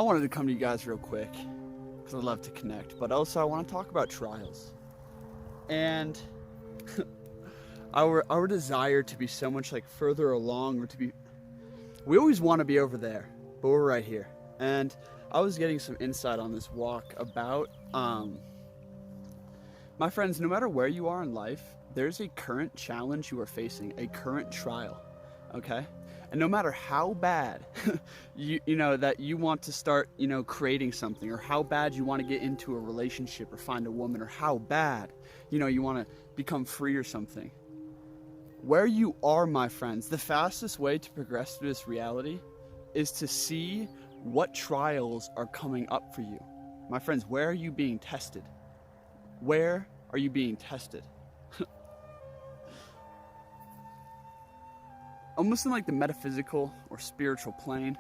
I wanted to come to you guys real quick because I love to connect, but also I want to talk about trials. And our desire to be so much like further along, or to be, we always want to be over there, but we're right here. And I was getting some insight on this walk about, my friends, no matter where you are in life, there's a current challenge you are facing, a current trial, okay? And no matter how bad you know that you want to start, creating something, or how bad you want to get into a relationship or find a woman, or how bad, you want to become free or something. Where you are, my friends, the fastest way to progress through this reality is to see what trials are coming up for you. My friends, where are you being tested? Where are you being tested? Almost in like the metaphysical or spiritual plane,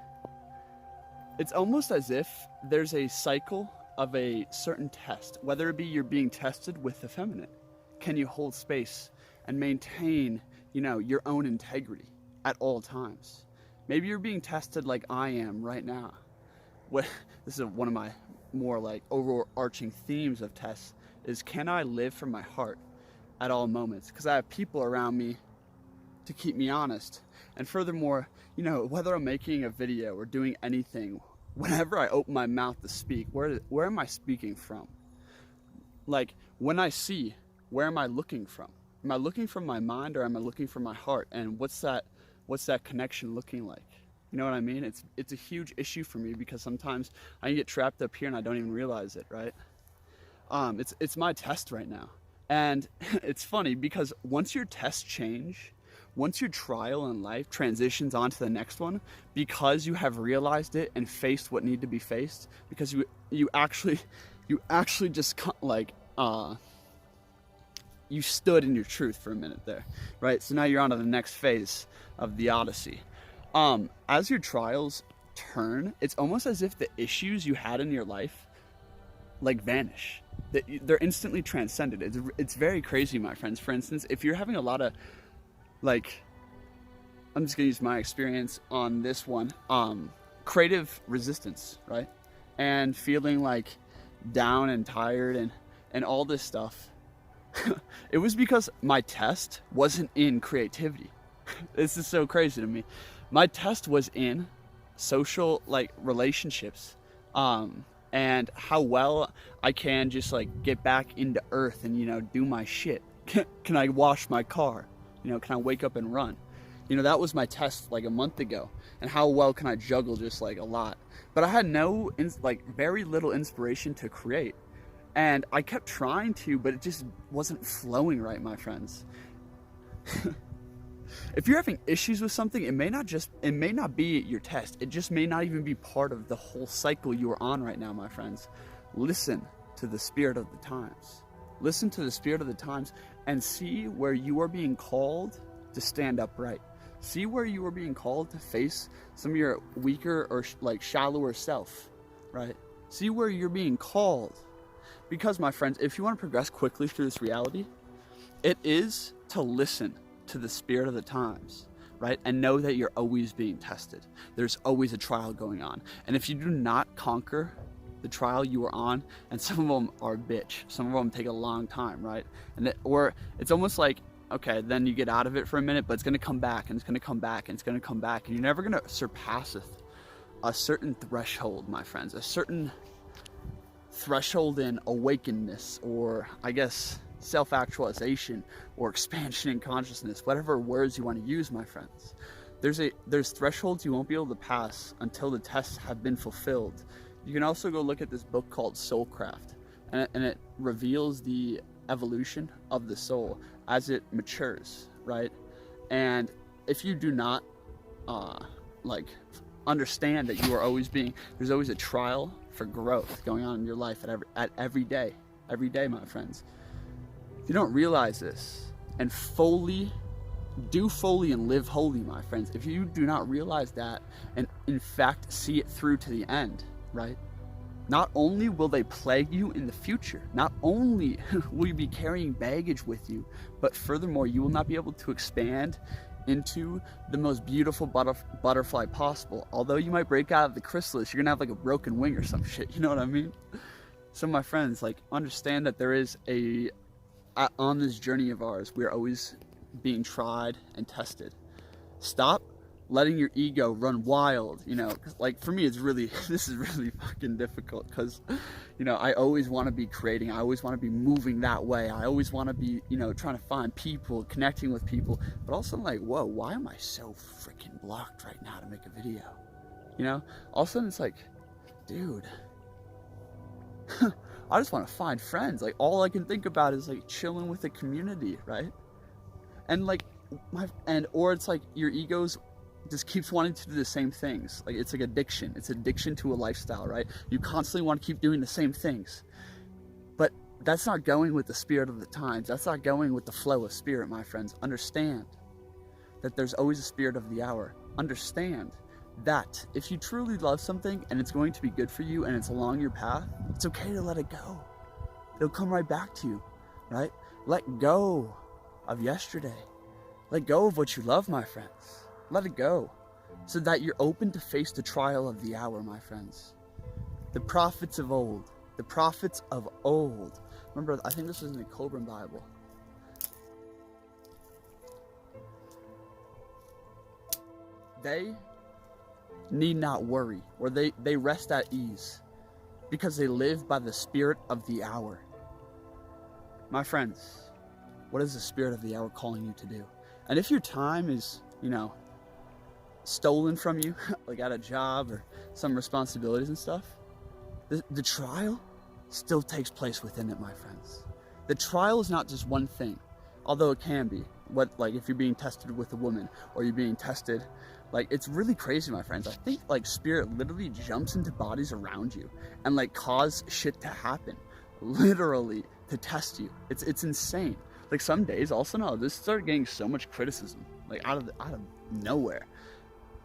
it's almost as if there's a cycle of a certain test, whether it be you're being tested with the feminine. Can you hold space and maintain, your own integrity at all times? Maybe you're being tested like I am right now. This is one of my more like overarching themes of tests is, can I live from my heart at all moments? Because I have people around me to keep me honest. And furthermore, whether I'm making a video or doing anything, whenever I open my mouth to speak, where am I speaking from? Like, when I see, where am I looking from? Am I looking from my mind, or am I looking from my heart? And what's that connection looking like? You know what I mean? It's a huge issue for me, because sometimes I can get trapped up here and I don't even realize it, right? It's my test right now. And it's funny because once your tests change, once your trial in life transitions onto the next one, because you have realized it and faced what need to be faced, because you actually just like you stood in your truth for a minute there, right? So now you're on to the next phase of the Odyssey. As your trials turn, it's almost as if the issues you had in your life like vanish. They're instantly transcended. It's very crazy, my friends. For instance, if you're having a lot of I'm just gonna use my experience on this one, creative resistance, right? And feeling like down and tired and all this stuff. It was because my test wasn't in creativity. This is so crazy to me. My test was in social relationships, and how well I can just get back into earth and do my shit. Can I wash my car? Can I wake up and run? That was my test a month ago. And how well can I juggle just a lot? But I had very little inspiration to create. And I kept trying to, but it just wasn't flowing right, my friends. If you're having issues with something, it may not be your test. It just may not even be part of the whole cycle you are on right now, my friends. Listen to the spirit of the times. Listen to the spirit of the times and see where you are being called to stand upright. See where you are being called to face some of your weaker or shallower self, right? See where you're being called. Because, my friends, if you want to progress quickly through this reality, it is to listen to the spirit of the times, right? And know that you're always being tested. There's always a trial going on. And if you do not conquer the trial you are on, and some of them are a bitch, some of them take a long time, right? Or it's almost like, okay, then you get out of it for a minute, but it's going to come back, and it's going to come back, and it's going to come back, and you're never going to surpass a certain threshold, my friends, a certain threshold in awakenedness, or I guess self-actualization, or expansion in consciousness, whatever words you want to use, my friends. There's thresholds you won't be able to pass until the tests have been fulfilled. You can also go look at this book called Soulcraft, and it reveals the evolution of the soul as it matures, right? And if you do not understand that you are there's always a trial for growth going on in your life at every day, my friends. If you don't realize this and do fully and live holy, my friends, if you do not realize that and in fact see it through to the end, right? Not only will they plague you in the future, not only will you be carrying baggage with you, but furthermore, you will not be able to expand into the most beautiful butterfly possible. Although you might break out of the chrysalis, you're gonna have like a broken wing or some shit, you know what I mean? So my friends, like, understand that there is on this journey of ours, we're always being tried and tested. Stop letting your ego run wild, you know, 'cause, like, for me, this is really fucking difficult, because, you know, I always want to be creating, I always want to be moving that way, I always want to be, you know, trying to find people, connecting with people, but also like, whoa, why am I so freaking blocked right now to make a video? You know, all of a sudden it's like, dude, I just want to find friends. Like, all I can think about is like chilling with the community, right? And like or it's like your ego's just keeps wanting to do the same things. Like, it's like addiction. It's addiction to a lifestyle, right? You constantly want to keep doing the same things. But that's not going with the spirit of the times. That's not going with the flow of spirit, my friends. Understand that there's always a spirit of the hour. Understand that if you truly love something and it's going to be good for you and it's along your path, it's okay to let it go. It'll come right back to you, right? Let go of yesterday. Let go of what you love, my friends. Let it go, so that you're open to face the trial of the hour, my friends. The prophets of old. Remember, I think this was in the Coburn Bible. They need not worry, or they rest at ease, because they live by the spirit of the hour. My friends, what is the spirit of the hour calling you to do? And if your time is, you know, stolen from you, like at a job or some responsibilities and stuff, the trial still takes place within it, my friends. The trial is not just one thing, although it can be. Like if you're being tested with a woman, or you're being tested, like, it's really crazy, my friends. I think like spirit literally jumps into bodies around you and like cause shit to happen, literally, to test you. It's insane. Like, some days all of a sudden I'll just start getting so much criticism, like out of nowhere.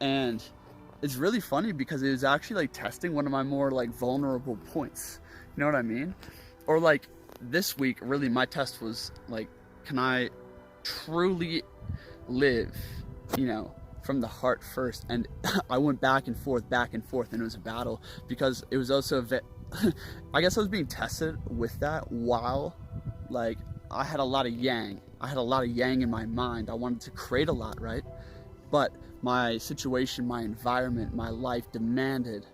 And it's really funny, because it was actually like testing one of my more like vulnerable points. You know what I mean? Or like this week, really my test was like, can I truly live, you know, from the heart first? And I went back and forth, and it was a battle, because it was also I guess I was being tested with that while, like, I had a lot of yang. I had a lot of yang in my mind. I wanted to create a lot, right? But my situation, my environment, my life demanded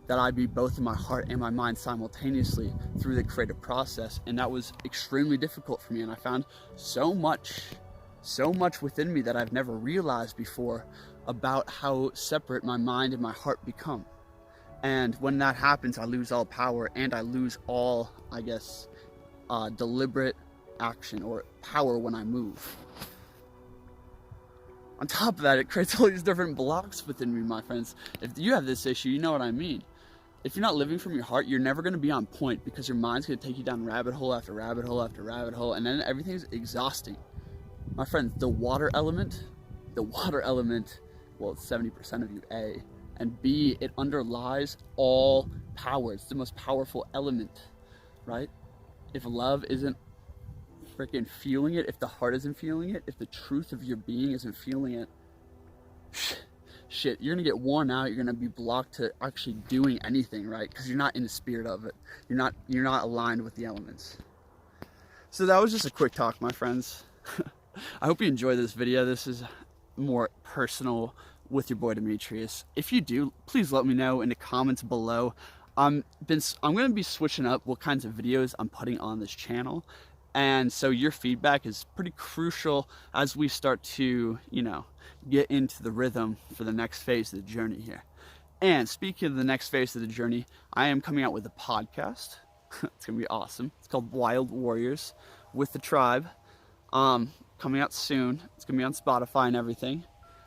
that I be both in my heart and my mind simultaneously through the creative process. And that was extremely difficult for me. And I found so much within me that I've never realized before about how separate my mind and my heart become. And when that happens, I lose all power, and I lose all, I guess, deliberate action or power when I move. On top of that, it creates all these different blocks within me, my friends. If you have this issue, you know what I mean. If you're not living from your heart, you're never going to be on point, because your mind's going to take you down rabbit hole after rabbit hole after rabbit hole, and then everything's exhausting. My friends, the water element, well, it's 70% of you, A. And B, it underlies all power. It's the most powerful element, right? If love isn't freaking feeling it, if the heart isn't feeling it, if the truth of your being isn't feeling it, shit, you're gonna get worn out. You're gonna be blocked to actually doing anything, right? Because you're not in the spirit of it. You're not aligned with the elements. So that was just a quick talk, my friends. I hope you enjoyed this video. This is more personal with your boy Demetrius. If you do, please let me know in the comments below. I'm going to be switching up what kinds of videos I'm putting on this channel, and so your feedback is pretty crucial as we start to, you know, get into the rhythm for the next phase of the journey here. And speaking of the next phase of the journey, I am coming out with a podcast. It's gonna be awesome. It's called Wild Warriors with the Tribe. Coming out soon. It's gonna be on Spotify and everything.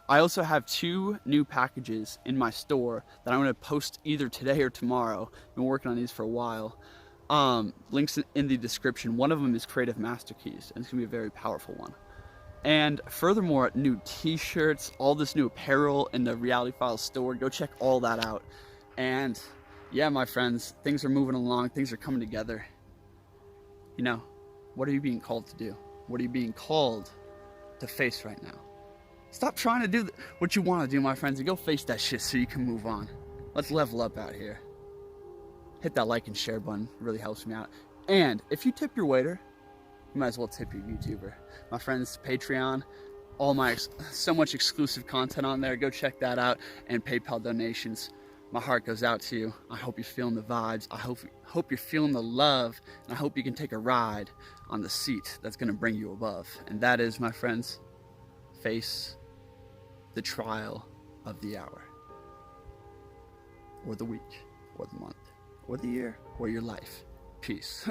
I also have 2 new packages in my store that I'm going to post either today or tomorrow. I've been working on these for a while. Links in the description. One of them is Creative Master Keys, and it's going to be a very powerful one. And furthermore, new t-shirts, all this new apparel in the Reality Files store. Go check all that out. And yeah, my friends, things are moving along. Things are coming together. You know, what are you being called to do? What are you being called to face right now? Stop trying to do what you want to do, my friends, and go face that shit so you can move on. Let's level up out here. Hit that like and share button. It really helps me out. And if you tip your waiter, you might as well tip your YouTuber. My friends, Patreon, so much exclusive content on there. Go check that out. And PayPal donations. My heart goes out to you. I hope you're feeling the vibes. I hope you're feeling the love. And I hope you can take a ride on the seat that's going to bring you above. And that is, my friends, face the trial of the hour, or the week, or the month, or the year, or your life. Peace.